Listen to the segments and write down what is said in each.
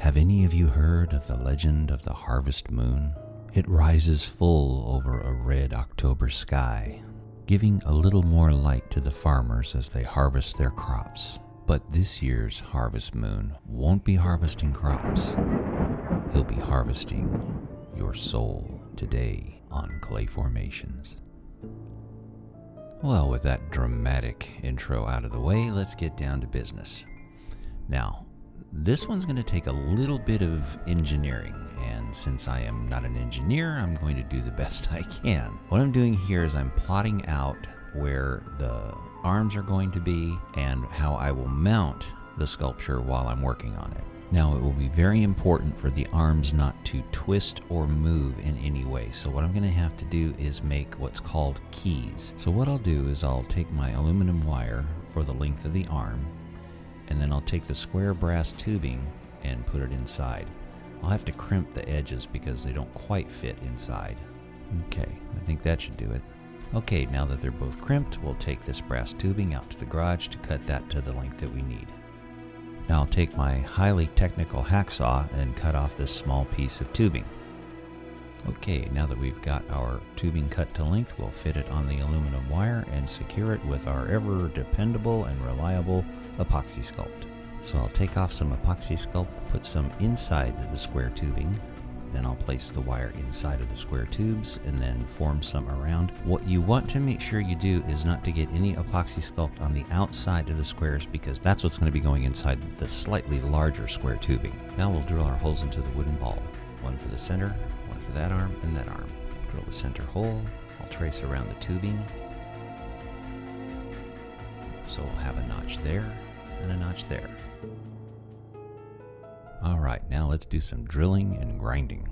Have any of you heard of the legend of the harvest moon? It rises full over a red October sky, giving a little more light to the farmers as they harvest their crops. But this year's harvest moon won't be harvesting crops. He'll be harvesting your soul today on Clayformations. Well, with that dramatic intro out of the way, let's get down to business. Now, this one's going to take a little bit of engineering, and since I am not an engineer, I'm going to do the best I can. What I'm doing here is I'm plotting out where the arms are going to be and how I will mount the sculpture while I'm working on it. Now, it will be very important for the arms not to twist or move in any way. So what I'm going to have to do is make what's called keys. So what I'll do is I'll take my aluminum wire for the length of the arm, and then I'll take the square brass tubing and put it inside. I'll have to crimp the edges because they don't quite fit inside. Okay, I think that should do it. Okay, now that they're both crimped, we'll take this brass tubing out to the garage to cut that to the length that we need. Now I'll take my highly technical hacksaw and cut off this small piece of tubing. Okay, now that we've got our tubing cut to length, we'll fit it on the aluminum wire and secure it with our ever dependable and reliable Epoxy Sculpt. So I'll take off some Epoxy Sculpt, put some inside the square tubing, then I'll place the wire inside of the square tubes and then form some around. What you want to make sure you do is not to get any Epoxy Sculpt on the outside of the squares, because that's what's going to be going inside the slightly larger square tubing. Now we'll drill our holes into the wooden ball. One for the center, one for that arm, and that arm. Drill the center hole. I'll trace around the tubing. So we'll have a notch there and a notch there. Alright, now let's do some drilling and grinding.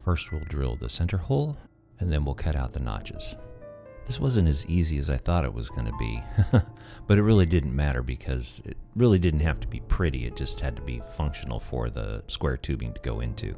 First we'll drill the center hole, and then we'll cut out the notches. This wasn't as easy as I thought it was going to be, but it really didn't matter because it really didn't have to be pretty, it just had to be functional for the square tubing to go into.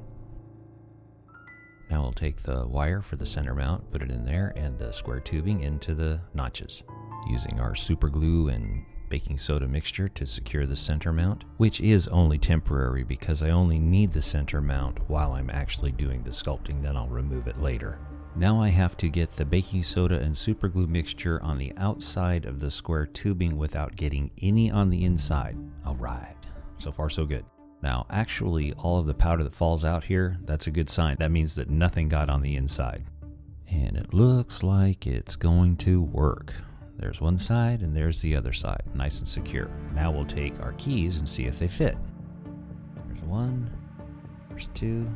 Now we'll take the wire for the center mount, put it in there, and the square tubing into the notches, using our super glue and baking soda mixture to secure the center mount, which is only temporary because I only need the center mount while I'm actually doing the sculpting, then I'll remove it later. Now I have to get the baking soda and super glue mixture on the outside of the square tubing without getting any on the inside. Alright, so far so good. Now actually all of the powder that falls out here, that's a good sign. That means that nothing got on the inside. And it looks like it's going to work. There's one side and there's the other side, nice and secure. Now we'll take our keys and see if they fit. There's one, there's two.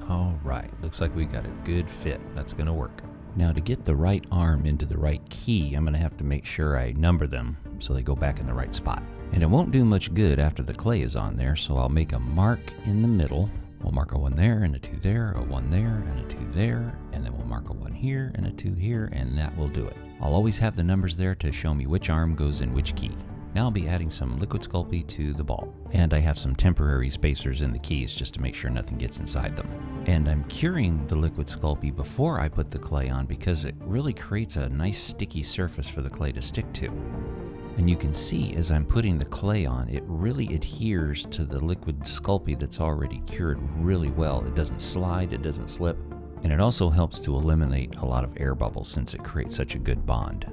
All right, looks like we got a good fit. That's gonna work. Now to get the right arm into the right key, I'm gonna have to make sure I number them so they go back in the right spot. And it won't do much good after the clay is on there, so I'll make a mark in the middle. We'll mark a 1 there and a 2 there, a 1 there and a 2 there, and then we'll mark a 1 here and a 2 here, and that will do it. I'll always have the numbers there to show me which arm goes in which key. Now I'll be adding some liquid Sculpey to the ball, and I have some temporary spacers in the keys just to make sure nothing gets inside them. And I'm curing the liquid Sculpey before I put the clay on because it really creates a nice sticky surface for the clay to stick to. And you can see as I'm putting the clay on, it really adheres to the liquid Sculpey that's already cured really well. It doesn't slide, it doesn't slip, and it also helps to eliminate a lot of air bubbles since it creates such a good bond.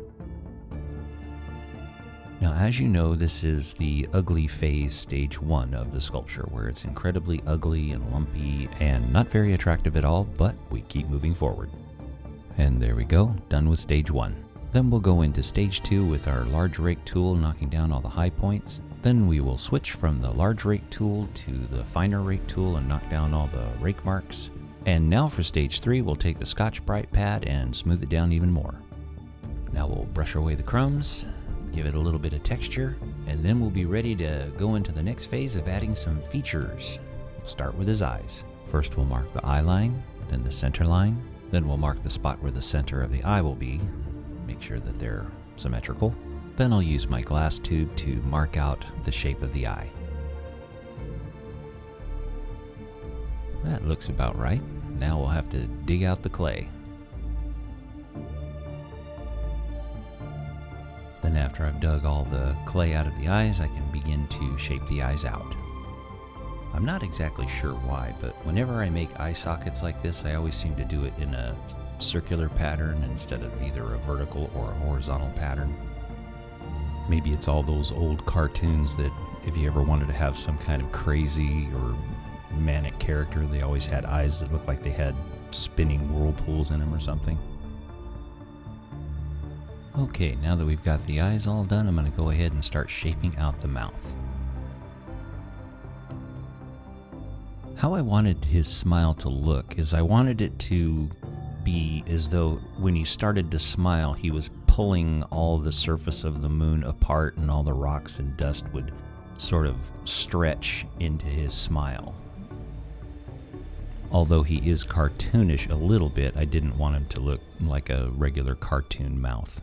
Now, as you know, this is the ugly phase stage 1 of the sculpture, where it's incredibly ugly and lumpy and not very attractive at all, but we keep moving forward. And there we go, done with stage 1. Then we'll go into stage 2 with our large rake tool, knocking down all the high points. Then we will switch from the large rake tool to the finer rake tool and knock down all the rake marks. And now for stage 3, we'll take the Scotch-Brite pad and smooth it down even more. Now we'll brush away the crumbs, give it a little bit of texture, and then we'll be ready to go into the next phase of adding some features. We'll start with his eyes. First we'll mark the eye line, then the center line, then we'll mark the spot where the center of the eye will be. Make sure that they're symmetrical. Then I'll use my glass tube to mark out the shape of the eye. That looks about right. Now we'll have to dig out the clay. Then after I've dug all the clay out of the eyes, I can begin to shape the eyes out. I'm not exactly sure why, but whenever I make eye sockets like this, I always seem to do it in a circular pattern instead of either a vertical or a horizontal pattern. Maybe it's all those old cartoons that if you ever wanted to have some kind of crazy or manic character, they always had eyes that looked like they had spinning whirlpools in them or something. Okay, now that we've got the eyes all done, I'm going to go ahead and start shaping out the mouth. How I wanted his smile to look is I wanted it to be as though when he started to smile, he was pulling all the surface of the moon apart and all the rocks and dust would sort of stretch into his smile. Although he is cartoonish a little bit, I didn't want him to look like a regular cartoon mouth.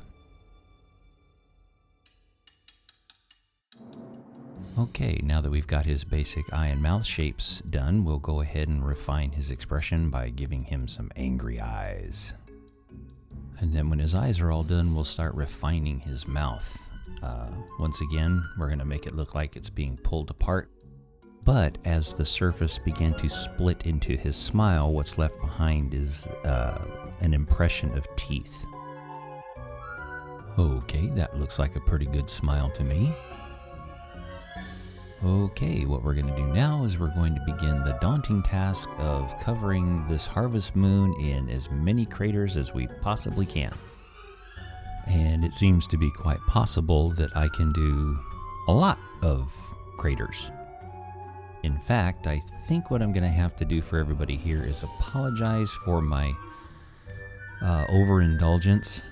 Okay, now that we've got his basic eye and mouth shapes done, we'll go ahead and refine his expression by giving him some angry eyes. And then when his eyes are all done, we'll start refining his mouth. Once again, we're going to make it look like it's being pulled apart. But as the surface began to split into his smile, what's left behind is an impression of teeth. Okay, that looks like a pretty good smile to me. Okay, what we're going to do now is we're going to begin the daunting task of covering this harvest moon in as many craters as we possibly can. And it seems to be quite possible that I can do a lot of craters. In fact, I think what I'm going to have to do for everybody here is apologize for my overindulgence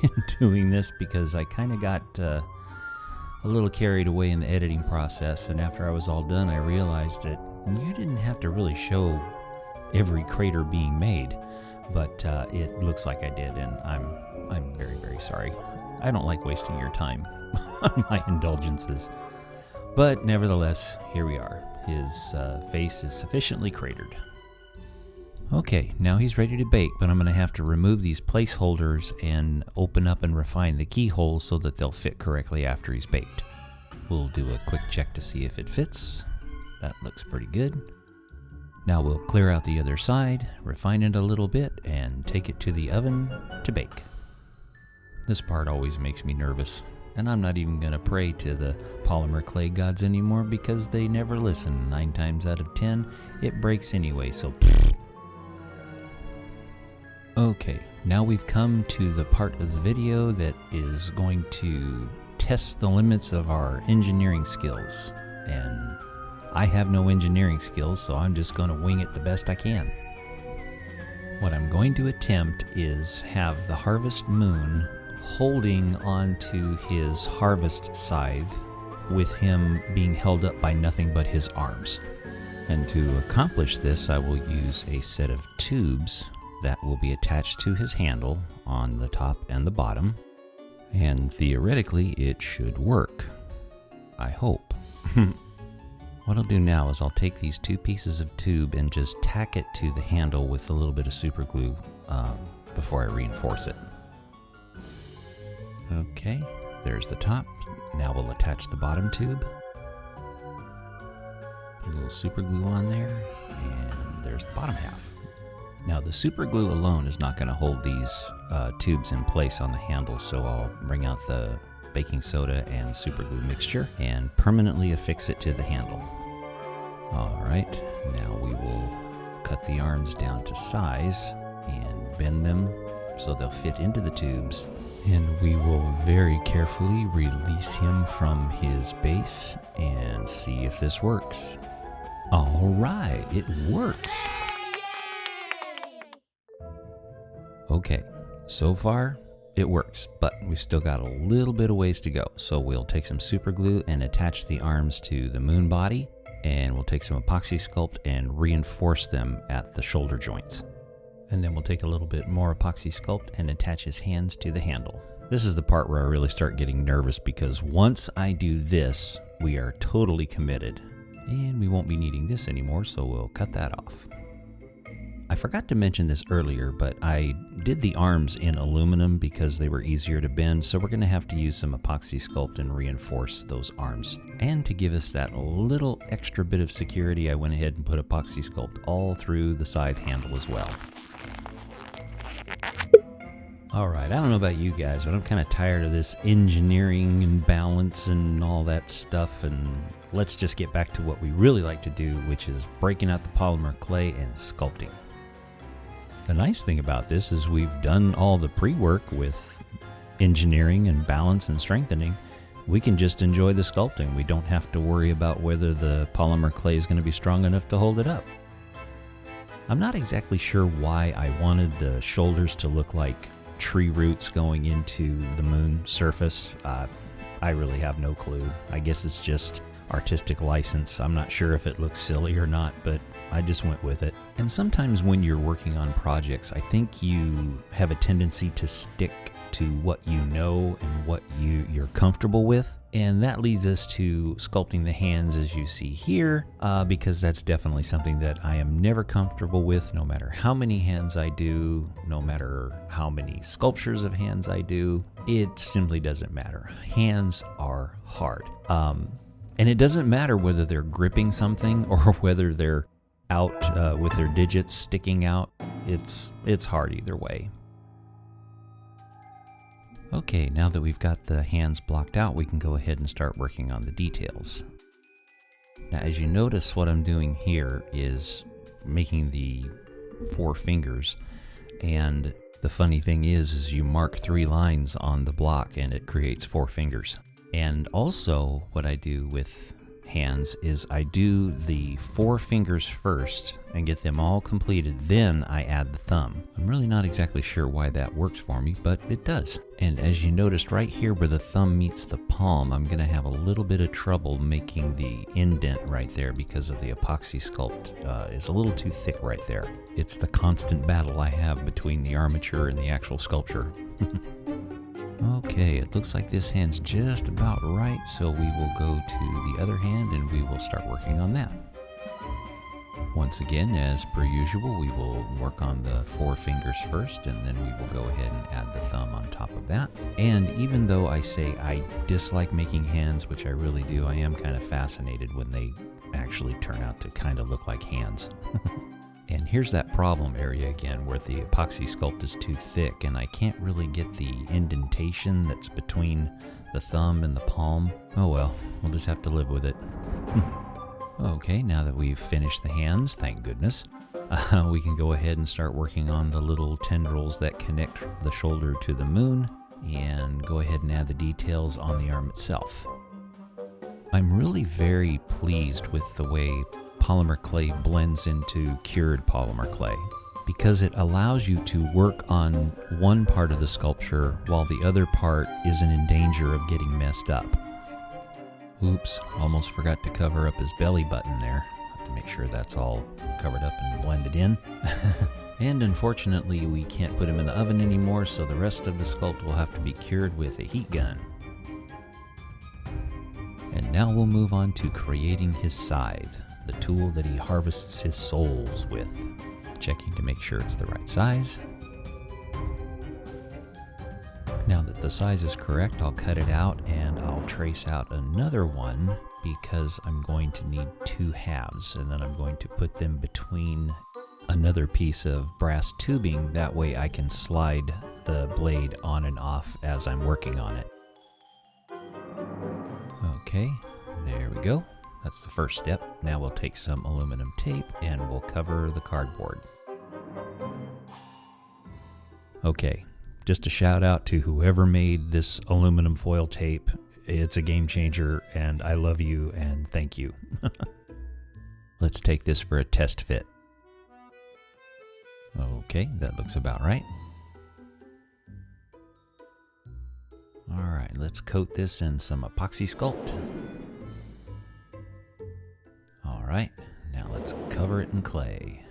in doing this, because I kind of got a little carried away in the editing process, and after I was all done, I realized that you didn't have to really show every crater being made, but it looks like I did, and I'm very, very sorry. I don't like wasting your time on my indulgences, but nevertheless, here we are. His face is sufficiently cratered. Okay, now he's ready to bake, but I'm going to have to remove these placeholders and open up and refine the keyholes so that they'll fit correctly after he's baked. We'll do a quick check to see if it fits. That looks pretty good. Now we'll clear out the other side, refine it a little bit, and take it to the oven to bake. This part always makes me nervous, and I'm not even going to pray to the polymer clay gods anymore because they never listen. 9 times out of 10, it breaks anyway, so Okay, now we've come to the part of the video that is going to test the limits of our engineering skills. And I have no engineering skills, so I'm just going to wing it the best I can. What I'm going to attempt is have the harvest moon holding onto his harvest scythe with him being held up by nothing but his arms. And to accomplish this, I will use a set of tubes that will be attached to his handle on the top and the bottom, and theoretically it should work. I hope. What I'll do now is I'll take these 2 pieces of tube and just tack it to the handle with a little bit of super glue before I reinforce it. Okay, there's the top. Now we'll attach the bottom tube. Put a little super glue on there, and there's the bottom half. Now the super glue alone is not going to hold these tubes in place on the handle, so I'll bring out the baking soda and super glue mixture and permanently affix it to the handle. Alright, now we will cut the arms down to size and bend them so they'll fit into the tubes, and we will very carefully release him from his base and see if this works. Alright, it works! Okay, so far it works, but we've still got a little bit of ways to go. So we'll take some super glue and attach the arms to the moon body, and we'll take some Epoxy Sculpt and reinforce them at the shoulder joints. And then we'll take a little bit more Epoxy Sculpt and attach his hands to the handle. This is the part where I really start getting nervous, because once I do this, we are totally committed. And we won't be needing this anymore, so we'll cut that off. I forgot to mention this earlier, but I did the arms in aluminum because they were easier to bend, so we're going to have to use some Epoxy Sculpt and reinforce those arms. And to give us that little extra bit of security, I went ahead and put Epoxy Sculpt all through the scythe handle as well. Alright, I don't know about you guys, but I'm kind of tired of this engineering and balance and all that stuff, and let's just get back to what we really like to do, which is breaking out the polymer clay and sculpting. The nice thing about this is we've done all the pre-work with engineering and balance and strengthening. We can just enjoy the sculpting. We don't have to worry about whether the polymer clay is going to be strong enough to hold it up. I'm not exactly sure why I wanted the shoulders to look like tree roots going into the moon surface. I really have no clue. I guess it's just artistic license. I'm not sure if it looks silly or not, but I just went with it. And sometimes when you're working on projects, I think you have a tendency to stick to what you know and what you're comfortable with. And that leads us to sculpting the hands as you see here, because that's definitely something that I am never comfortable with, no matter how many hands I do, no matter how many sculptures of hands I do. It simply doesn't matter. Hands are hard. And it doesn't matter whether they're gripping something or whether they're out with their digits sticking out. It's hard either way. Okay, now that we've got the hands blocked out, we can go ahead and start working on the details. Now, as you notice, what I'm doing here is making the 4 fingers, and the funny thing is you mark 3 lines on the block and it creates 4 fingers. And also what I do with hands is I do the 4 fingers first and get them all completed, then I add the thumb. I'm really not exactly sure why that works for me, but it does. And as you noticed right here where the thumb meets the palm, I'm gonna have a little bit of trouble making the indent right there because of the Epoxy Sculpt. It's a little too thick right there. It's the constant battle I have between the armature and the actual sculpture. Okay, it looks like this hand's just about right, so we will go to the other hand and we will start working on that. Once again, as per usual, we will work on the 4 fingers first, and then we will go ahead and add the thumb on top of that. And even though I say I dislike making hands, which I really do, I am kind of fascinated when they actually turn out to kind of look like hands. And here's that problem area again where the Epoxy Sculpt is too thick and I can't really get the indentation that's between the thumb and the palm. Oh well, we'll just have to live with it. Okay, now that we've finished the hands, thank goodness, we can go ahead and start working on the little tendrils that connect the shoulder to the moon and go ahead and add the details on the arm itself. I'm really very pleased with the way polymer clay blends into cured polymer clay because it allows you to work on one part of the sculpture while the other part isn't in danger of getting messed up. Oops, almost forgot to cover up his belly button there. Have to make sure that's all covered up and blended in. And unfortunately we can't put him in the oven anymore, so the rest of the sculpt will have to be cured with a heat gun. And now we'll move on to creating his scythe, the tool that he harvests his souls with. Checking to make sure it's the right size. Now that the size is correct, I'll cut it out and I'll trace out another one because I'm going to need 2 halves, and then I'm going to put them between another piece of brass tubing. That way I can slide the blade on and off as I'm working on it. Okay, there we go. That's the first step. Now we'll take some aluminum tape and we'll cover the cardboard. Okay, just a shout out to whoever made this aluminum foil tape. It's a game changer and I love you and thank you. Let's take this for a test fit. Okay, that looks about right. Alright, let's coat this in some Epoxy Sculpt. Alright, now let's cover it in clay.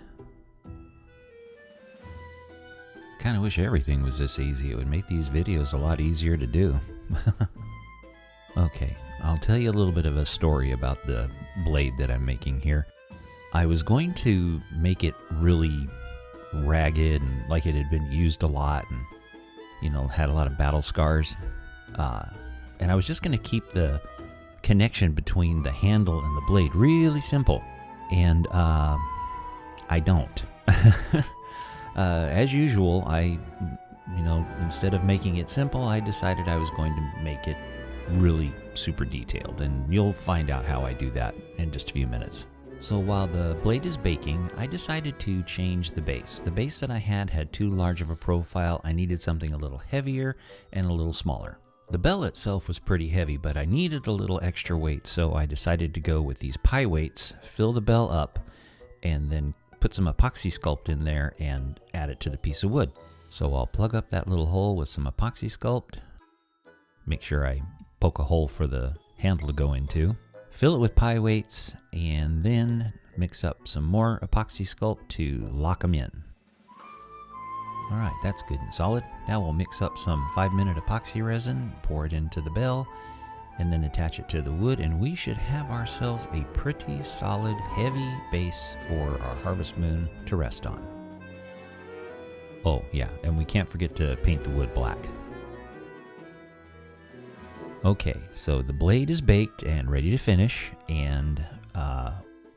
Kind of wish everything was this easy. It would make these videos a lot easier to do. Okay, I'll tell you a little bit of a story about the blade that I'm making here. I was going to make it really ragged and like it had been used a lot and, had a lot of battle scars. And I was just going to keep the connection between the handle and the blade really simple. And I don't. As usual, instead of making it simple, I decided I was going to make it really super detailed. And you'll find out how I do that in just a few minutes. So while the blade is baking, I decided to change the base. The base that I had too large of a profile. I needed something a little heavier and a little smaller. The bell itself was pretty heavy, but I needed a little extra weight, so I decided to go with these pie weights, fill the bell up, and then put some epoxy sculpt in there and add it to the piece of wood. So I'll plug up that little hole with some epoxy sculpt, make sure I poke a hole for the handle to go into, fill it with pie weights, and then mix up some more epoxy sculpt to lock them in. Alright, that's good and solid. Now we'll mix up some 5-minute epoxy resin, pour it into the bell, and then attach it to the wood, and we should have ourselves a pretty solid, heavy base for our Harvest Moon to rest on. Oh yeah, and we can't forget to paint the wood black. Okay, so the blade is baked and ready to finish, and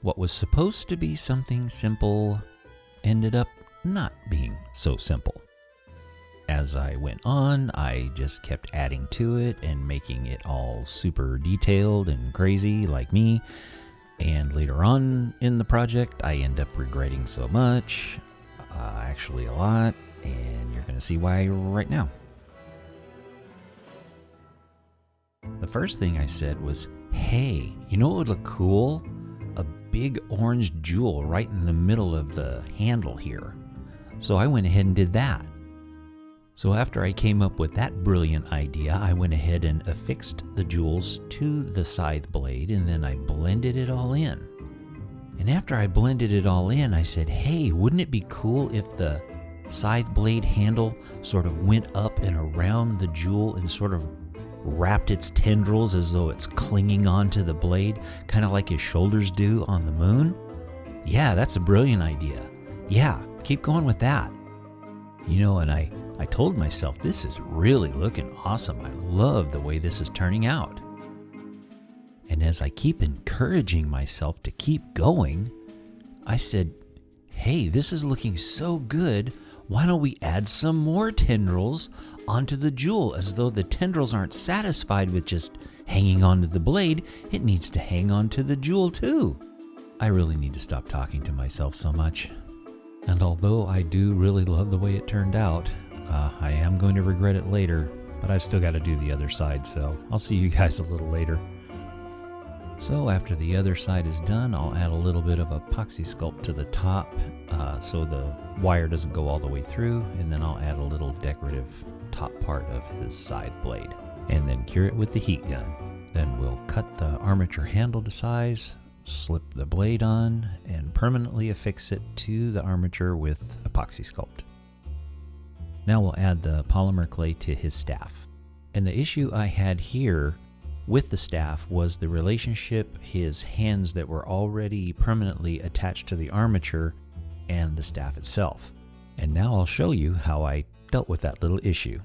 what was supposed to be something simple ended up not being so simple. As I went on, I just kept adding to it and making it all super detailed and crazy like me, and later on in the project I end up regretting so much, actually a lot, and you're going to see why right now. The first thing I said was, hey, you know what would look cool? A big orange jewel right in the middle of the handle here. So I went ahead and did that. So after I came up with that brilliant idea, I went ahead and affixed the jewels to the scythe blade, and then I blended it all in. And after I blended it all in, I said, hey, wouldn't it be cool if the scythe blade handle sort of went up and around the jewel and sort of wrapped its tendrils as though it's clinging onto the blade, kind of like his shoulders do on the moon? Yeah, that's a brilliant idea. Yeah, keep going with that. And I told myself, this is really looking awesome. I love the way this is turning out. And as I keep encouraging myself to keep going, I said, hey, this is looking so good. Why don't we add some more tendrils onto the jewel, as though the tendrils aren't satisfied with just hanging onto the blade. It needs to hang onto the jewel too. I really need to stop talking to myself so much. And although I do really love the way it turned out, I am going to regret it later, but I've still got to do the other side, so I'll see you guys a little later. So after the other side is done, I'll add a little bit of epoxy sculpt to the top so the wire doesn't go all the way through, and then I'll add a little decorative top part of his scythe blade, and then cure it with the heat gun. Then we'll cut the armature handle to size, slip the blade on, and permanently affix it to the armature with epoxy sculpt. Now we'll add the polymer clay to his staff. And the issue I had here with the staff was the relationship his hands that were already permanently attached to the armature and the staff itself. And now I'll show you how I dealt with that little issue.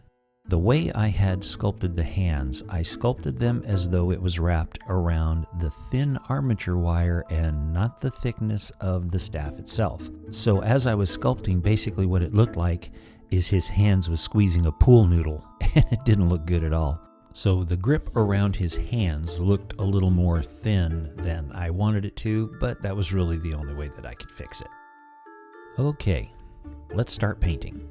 The way I had sculpted the hands, I sculpted them as though it was wrapped around the thin armature wire and not the thickness of the staff itself. So as I was sculpting, basically what it looked like is his hands was squeezing a pool noodle, and it didn't look good at all. So the grip around his hands looked a little more thin than I wanted it to, but that was really the only way that I could fix it. Okay, let's start painting.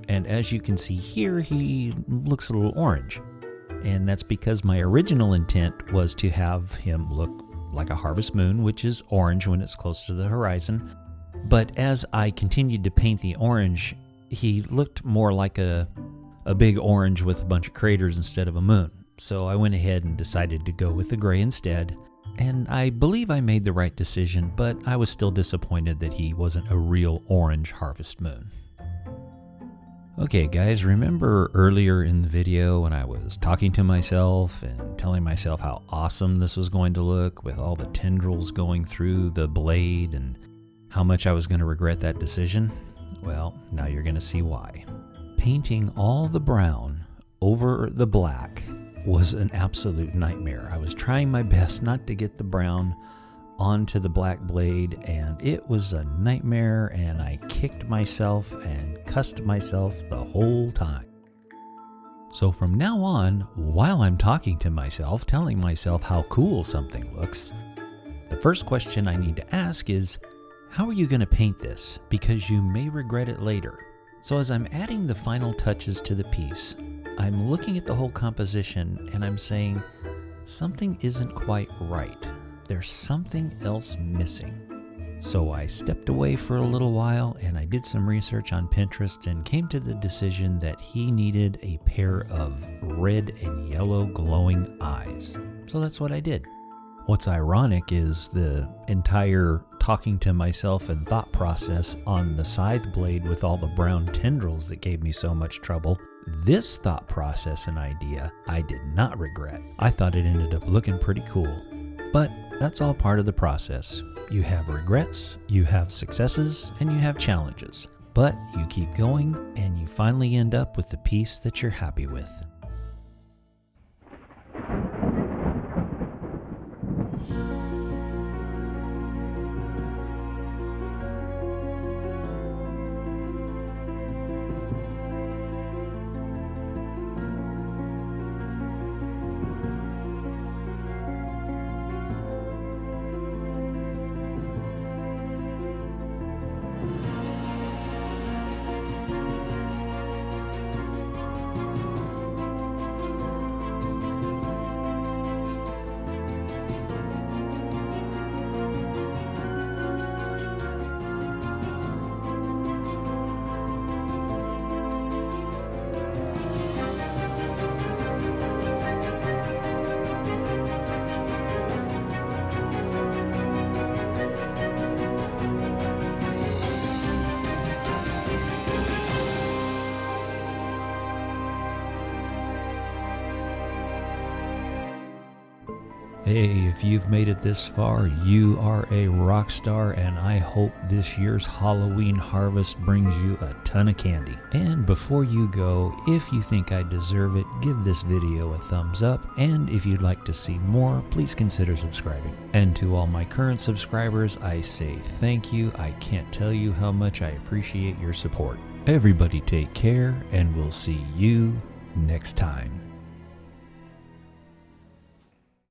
And as you can see here, he looks a little orange. And that's because my original intent was to have him look like a harvest moon, which is orange when it's close to the horizon. But as I continued to paint the orange, he looked more like a big orange with a bunch of craters instead of a moon. So I went ahead and decided to go with the gray instead. And I believe I made the right decision, but I was still disappointed that he wasn't a real orange harvest moon. Okay guys, remember earlier in the video when I was talking to myself and telling myself how awesome this was going to look with all the tendrils going through the blade and how much I was going to regret that decision? Well, now you're going to see why. Painting all the brown over the black was an absolute nightmare. I was trying my best not to get the brown onto the black blade, and it was a nightmare, and I kicked myself and cussed myself the whole time. So from now on, while I'm talking to myself, telling myself how cool something looks, the first question I need to ask is, how are you going to paint this? Because you may regret it later. So as I'm adding the final touches to the piece, I'm looking at the whole composition and I'm saying, something isn't quite right. There's something else missing. So I stepped away for a little while and I did some research on Pinterest and came to the decision that he needed a pair of red and yellow glowing eyes. So that's what I did. What's ironic is the entire talking to myself and thought process on the scythe blade with all the brown tendrils that gave me so much trouble. This thought process and idea I did not regret. I thought it ended up looking pretty cool. But that's all part of the process. You have regrets, you have successes, and you have challenges. But you keep going, and you finally end up with the piece that you're happy with. Hey, if you've made it this far, you are a rock star, and I hope this year's Halloween harvest brings you a ton of candy. And before you go, if you think I deserve it, give this video a thumbs up, and if you'd like to see more, please consider subscribing. And to all my current subscribers, I say thank you. I can't tell you how much I appreciate your support. Everybody take care, and we'll see you next time.